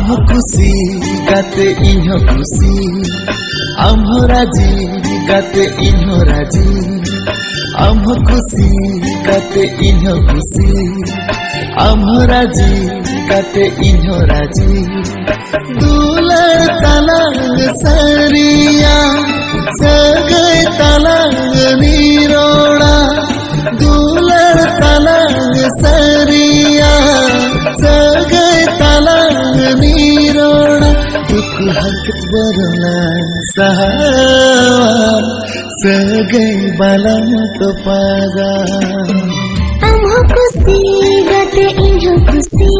आम्ह खुशी गाते इन्ह खुशी आम्ह राजी गाते इन्ह राजी आम्ह खुशी गाते इन्ह खुशी आम्ह राजी गाते इन्ह राजी दुलर तलांग सरिया सगै तलांग निरोड़ा दुलर तलांग सरिया सगै तलांग निरोड़ा दुख हरकत बरना सहावा सगै बालां तो पागा आम्ह खुशी गाते इन्ह खुशी